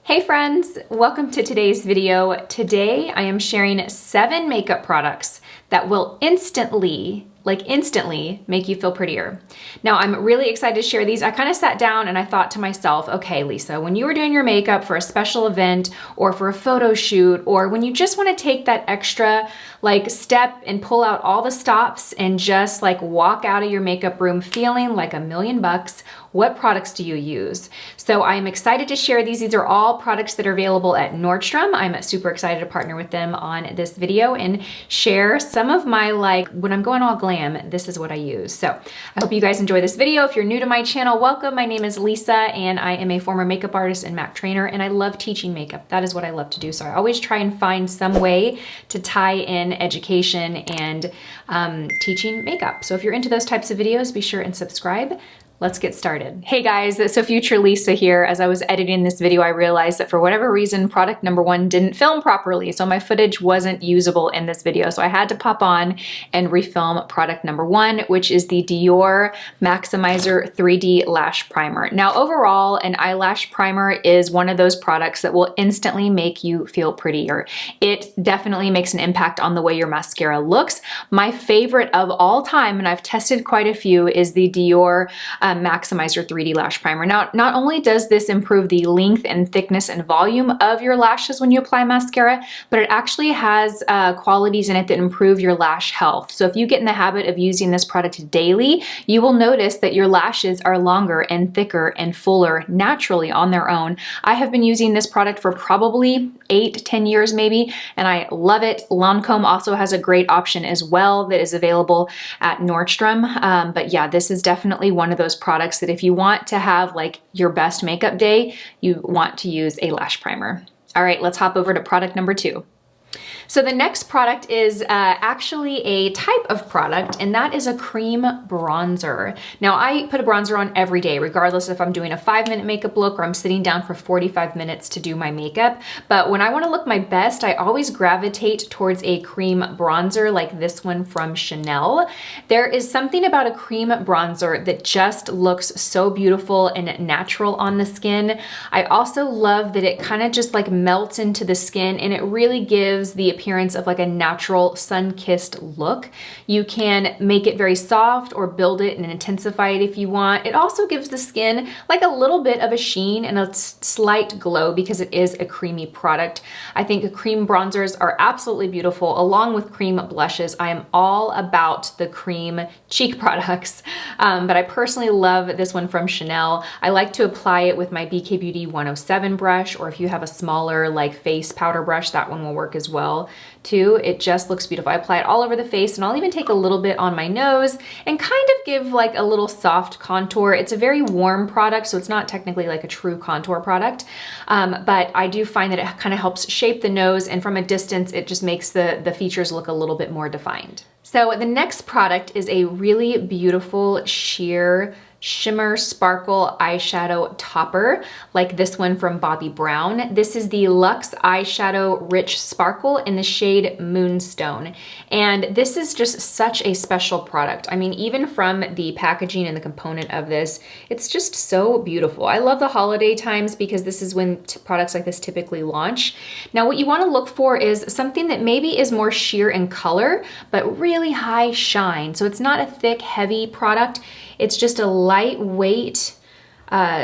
Hey friends, welcome to today's video. Today I am sharing 7 makeup products that will instantly make you feel prettier. Now I'm really excited to share these. I kind of sat down and I thought to myself, okay, Lisa, when you were doing your makeup for a special event or for a photo shoot, or when you just want to take that extra step and pull out all the stops and just walk out of your makeup room feeling like $1,000,000, what products do you use? So I'm excited to share these. These are all products that are available at Nordstrom. I'm super excited to partner with them on this video and share some of my, when I'm going all glam, this is what I use. So I hope you guys enjoy this video. If you're new to my channel, welcome. My name is Lisa and I am a former makeup artist and MAC trainer, and I love teaching makeup. That is what I love to do. So I always try and find some way to tie in education and teaching makeup. So if you're into those types of videos, be sure and subscribe. Let's get started. Hey guys, so future Lisa here. As I was editing this video, I realized that for whatever reason, product number 1 didn't film properly. So my footage wasn't usable in this video. So I had to pop on and refilm product number 1, which is the Dior Maximizer 3D Lash Primer. Now overall, an eyelash primer is one of those products that will instantly make you feel prettier. It definitely makes an impact on the way your mascara looks. My favorite of all time, and I've tested quite a few, is the Dior Maximizer 3D Lash Primer. Now, not only does this improve the length and thickness and volume of your lashes when you apply mascara, but it actually has qualities in it that improve your lash health. So if you get in the habit of using this product daily, you will notice that your lashes are longer and thicker and fuller naturally on their own. I have been using this product for probably 8-10 years maybe, and I love it. Lancome also has a great option as well that is available at Nordstrom. But yeah, this is definitely one of those products that if you want to have your best makeup day, you want to use a lash primer. All right, let's hop over to product number 2. So the next product is actually a type of product, and that is a cream bronzer. Now I put a bronzer on every day, regardless if I'm doing a 5-minute makeup look or I'm sitting down for 45 minutes to do my makeup. But when I want to look my best, I always gravitate towards a cream bronzer like this one from Chanel. There is something about a cream bronzer that just looks so beautiful and natural on the skin. I also love that it kind of just melts into the skin, and it really gives the appearance of a natural sun-kissed look. You can make it very soft or build it and intensify it if you want. It also gives the skin a little bit of a sheen and a slight glow because it is a creamy product. I think cream bronzers are absolutely beautiful along with cream blushes. I am all about the cream cheek products, but I personally love this one from Chanel. I like to apply it with my BK Beauty 107 brush, or if you have a smaller face powder brush, that one will work as well too. It just looks beautiful. I apply it all over the face, and I'll even take a little bit on my nose and kind of give a little soft contour. It's a very warm product, so it's not technically a true contour product, but I do find that it kind of helps shape the nose, and from a distance it just makes the features look a little bit more defined. So the next product is a really beautiful sheer shimmer sparkle eyeshadow topper like this one from Bobbi Brown. This is the Luxe Eyeshadow Rich Sparkle in the shade Moonstone. And this is just such a special product. I mean, even from the packaging and the component of this, it's just so beautiful. I love the holiday times because this is when products like this typically launch. Now, what you want to look for is something that maybe is more sheer in color, but really high shine. So it's not a thick, heavy product. It's just a lightweight,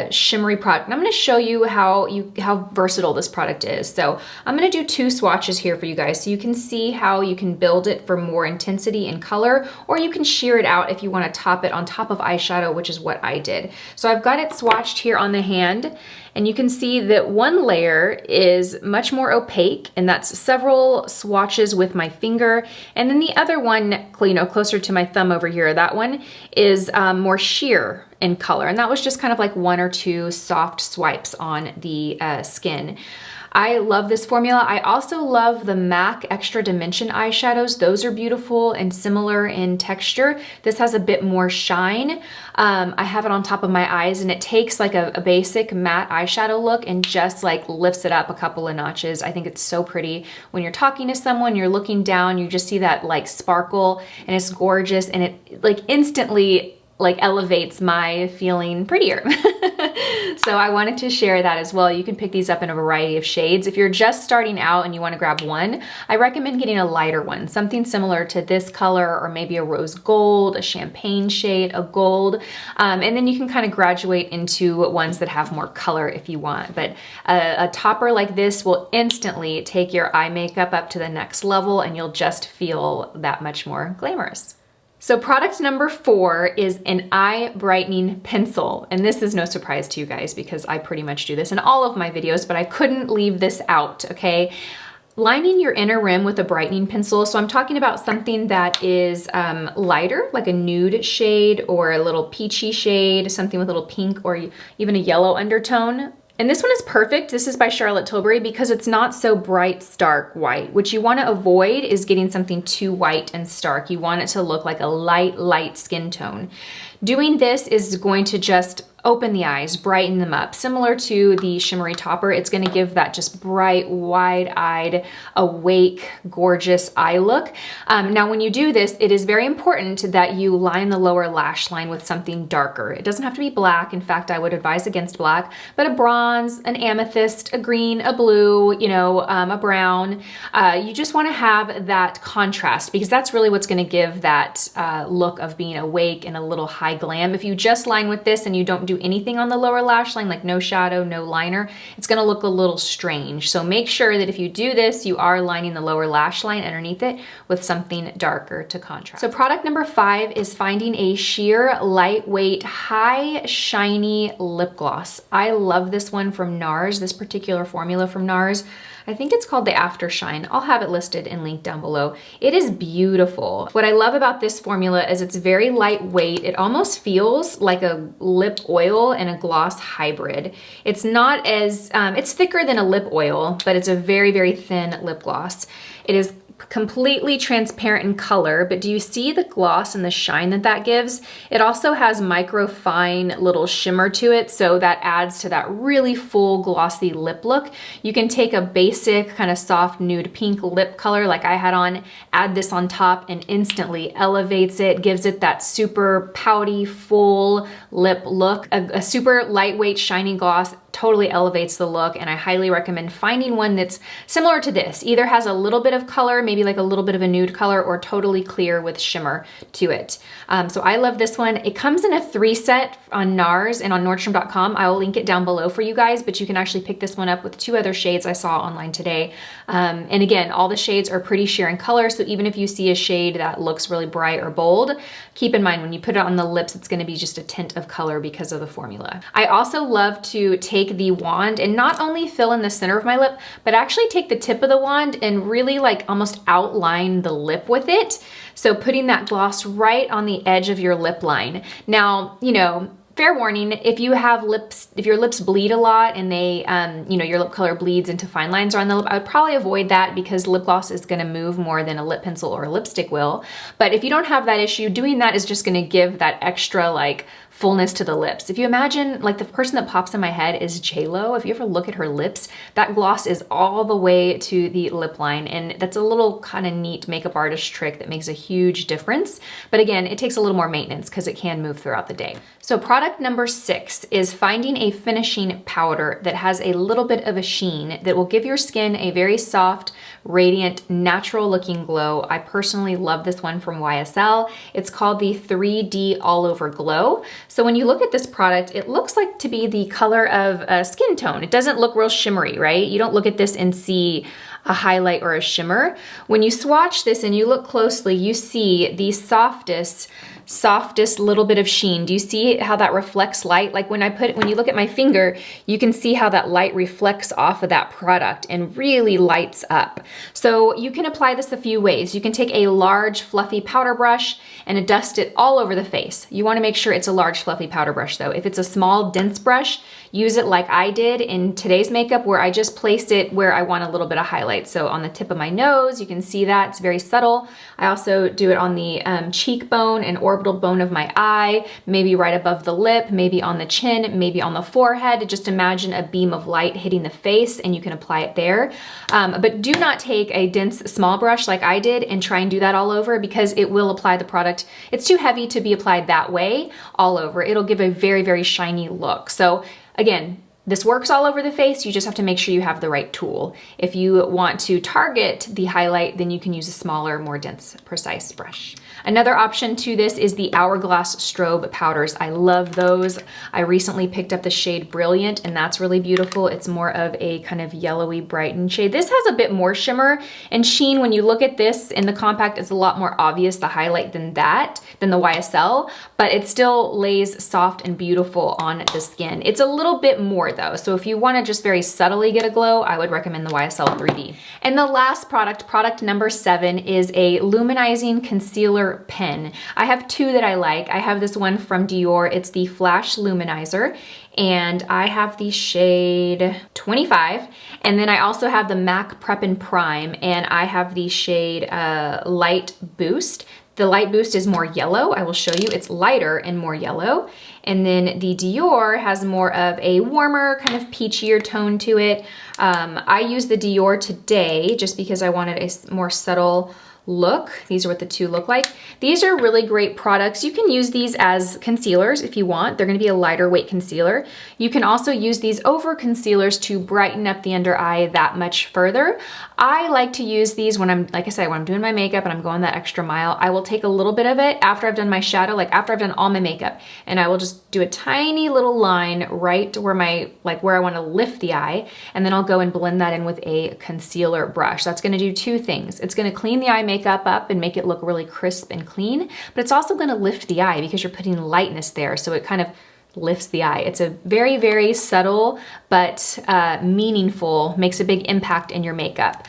shimmery product. And I'm going to show you how versatile this product is. So I'm going to do 2 swatches here for you guys so you can see how you can build it for more intensity and color, or you can sheer it out if you want to top it on top of eyeshadow, which is what I did. So I've got it swatched here on the hand, and you can see that one layer is much more opaque, and that's several swatches with my finger. And then the other one, closer to my thumb over here, that one is more sheer in color. And that was just kind of 1 or 2 soft swipes on the skin. I love this formula. I also love the MAC Extra Dimension eyeshadows. Those are beautiful and similar in texture. This has a bit more shine. I have it on top of my eyes, and it takes a basic matte eyeshadow look and just lifts it up a couple of notches. I think it's so pretty. When you're talking to someone, you're looking down, you just see that sparkle, and it's gorgeous, and it instantly elevates my feeling prettier. So I wanted to share that as well. You can pick these up in a variety of shades. If you're just starting out and you want to grab one, I recommend getting a lighter one, something similar to this color, or maybe a rose gold, a champagne shade, a gold. And then you can kind of graduate into ones that have more color if you want. But a topper like this will instantly take your eye makeup up to the next level, and you'll just feel that much more glamorous. So product number 4 is an eye brightening pencil. And this is no surprise to you guys because I pretty much do this in all of my videos, but I couldn't leave this out, okay? Lining your inner rim with a brightening pencil. So I'm talking about something that is lighter, like a nude shade or a little peachy shade, something with a little pink or even a yellow undertone. And this one is perfect. This is by Charlotte Tilbury because it's not so bright, stark white. What you want to avoid is getting something too white and stark. You want it to look like a light skin tone. Doing this is going to just open the eyes, brighten them up. Similar to the shimmery topper, it's gonna give that just bright, wide-eyed, awake, gorgeous eye look. Now when you do this, it is very important that you line the lower lash line with something darker. It doesn't have to be black. In fact, I would advise against black, but a bronze, an amethyst, a green, a blue, you know, a brown. You just wanna have that contrast because that's really what's gonna give that look of being awake and a little high glam. If you just line with this and you don't do anything on the lower lash line, like no shadow, no liner, it's gonna look a little strange. So make sure that if you do this, you are lining the lower lash line underneath it with something darker to contrast. So product number 5 is finding a sheer, lightweight, high, shiny lip gloss. I love this one from NARS, this particular formula from NARS. I think it's called the Aftershine. I'll have it listed and linked down below. It is beautiful. What I love about this formula is it's very lightweight. It almost feels like a lip oil and a gloss hybrid. It's not as, it's thicker than a lip oil, but it's a very, very thin lip gloss. It is completely transparent in color, but do you see the gloss and the shine that that gives? It also has micro fine little shimmer to it, so that adds to that really full glossy lip look. You can take a basic kind of soft nude pink lip color like I had on, add this on top, and instantly elevates it, gives it that super pouty, full lip look. A super lightweight, shiny gloss totally elevates the look, and I highly recommend finding one that's similar to this. Either has a little bit of color, maybe like a little bit of a nude color, or totally clear with shimmer to it. So I love this one. It comes in a 3 set on NARS and on Nordstrom.com. I will link it down below for you guys, but you can actually pick this one up with 2 other shades I saw online today. And again, all the shades are pretty sheer in color, so even if you see a shade that looks really bright or bold, keep in mind when you put it on the lips, it's gonna be just a tint of color because of the formula. I also love to take the wand and not only fill in the center of my lip, but actually take the tip of the wand and really like almost outline the lip with it. So putting that gloss right on the edge of your lip line. Now, you know, fair warning, if you have lips, if your lips bleed a lot and they, you know, your lip color bleeds into fine lines around the lip, I would probably avoid that because lip gloss is gonna move more than a lip pencil or a lipstick will. But if you don't have that issue, doing that is just gonna give that extra like fullness to the lips. If you imagine, like the person that pops in my head is J-Lo. If you ever look at her lips, that gloss is all the way to the lip line, and that's a little kind of neat makeup artist trick that makes a huge difference. But again, it takes a little more maintenance because it can move throughout the day. So product number 6 is finding a finishing powder that has a little bit of a sheen that will give your skin a very soft, radiant, natural looking glow. I personally love this one from YSL. It's called the 3D All Over Glow. So when you look at this product, it looks like to be the color of a skin tone. It doesn't look real shimmery, right? You don't look at this and see a highlight or a shimmer. When you swatch this and you look closely, you see the softest little bit of sheen. Do you see how that reflects light? Like when you look at my finger, you can see how that light reflects off of that product and really lights up. So you can apply this a few ways. You can take a large fluffy powder brush and dust it all over the face. You wanna make sure it's a large fluffy powder brush though. If it's a small dense brush, use it like I did in today's makeup where I just placed it where I want a little bit of highlight. So on the tip of my nose, you can see that, it's very subtle. I also do it on the cheekbone and orbital bone of my eye, maybe right above the lip, maybe on the chin, maybe on the forehead. Just imagine a beam of light hitting the face and you can apply it there. But do not take a dense small brush like I did and try and do that all over because it will apply the product. It's too heavy to be applied that way all over. It'll give a very, very shiny look. So Again, this works all over the face, you just have to make sure you have the right tool. If you want to target the highlight, then you can use a smaller, more dense, precise brush. Another option to this is the Hourglass Strobe powders. I love those. I recently picked up the shade Brilliant, and that's really beautiful. It's more of a kind of yellowy, brightened shade. This has a bit more shimmer and sheen. When you look at this in the compact, it's a lot more obvious, the highlight, than the YSL, but it still lays soft and beautiful on the skin. It's a little bit more though, so if you want to just very subtly get a glow, I would recommend the YSL 3D. And the last product number 7, is a luminizing concealer pen. I have two that I like. I have this one from Dior. It's the Flash Luminizer, and I have the shade 25. And then I also have the MAC Prep and Prime, and I have the shade Light Boost. The Light Boost is more yellow. I will show you. It's lighter and more yellow. And then the Dior has more of a warmer, kind of peachier tone to it. I use the Dior today just because I wanted a more subtle look. These are what the two look like. These are really great products. You can use these as concealers if you want. They're going to be a lighter weight concealer. You can also use these over concealers to brighten up the under eye that much further. I like to use these when I'm, like I said, when I'm doing my makeup and I'm going that extra mile. I will take a little bit of it after I've done my shadow, like after I've done all my makeup, and I will just do a tiny little line right where where I want to lift the eye, and then I'll go and blend that in with a concealer brush. That's going to do two things. It's going to clean the eye makeup up and make it look really crisp and clean, but it's also going to lift the eye because you're putting lightness there, so it kind of lifts the eye. It's a very, very subtle but meaningful, makes a big impact in your makeup.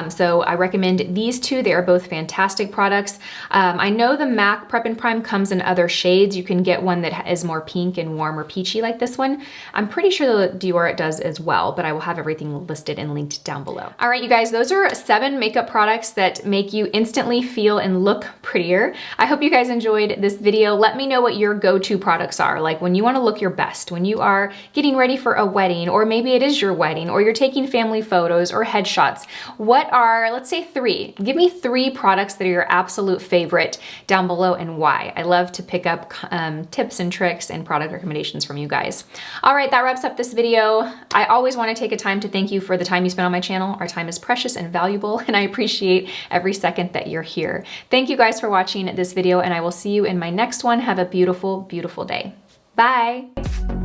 So I recommend these two. They are both fantastic products. I know the MAC Prep and Prime comes in other shades. You can get one that is more pink and warm or peachy like this one. I'm pretty sure the Dior it does as well, but I will have everything listed and linked down below. All right, you guys, those are 7 makeup products that make you instantly feel and look prettier. I hope you guys enjoyed this video. Let me know what your go-to products are. Like when you want to look your best, when you are getting ready for a wedding, or maybe it is your wedding, or you're taking family photos or headshots. What are, let's say 3, give me 3 products that are your absolute favorite down below and why. I love to pick up tips and tricks and product recommendations from you guys. All right, that wraps up this video. I always want to take a time to thank you for the time you spend on my channel. Our time is precious and valuable, and I appreciate every second that you're here. Thank you guys for watching this video, and I will see you in my next one. Have a beautiful, beautiful day. Bye.